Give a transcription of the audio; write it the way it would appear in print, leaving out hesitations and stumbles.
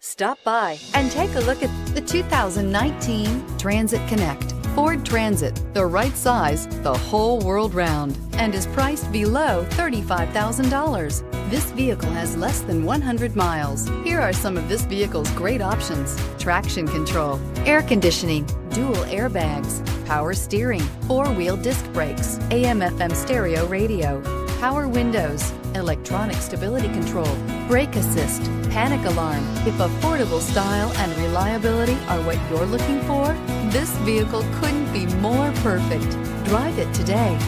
Stop by and take a look at the 2019 Transit Connect. Ford Transit, the right size the whole world round, and is priced below $35,000. This vehicle has less than 100 miles. Here are some of this vehicle's great options: traction control, air conditioning, dual airbags, power steering, four-wheel disc brakes, AM/FM stereo radio, power windows, electronic stability control, brake assist, panic alarm. If affordable style and reliability are what you're looking for, this vehicle couldn't be more perfect. Drive it today.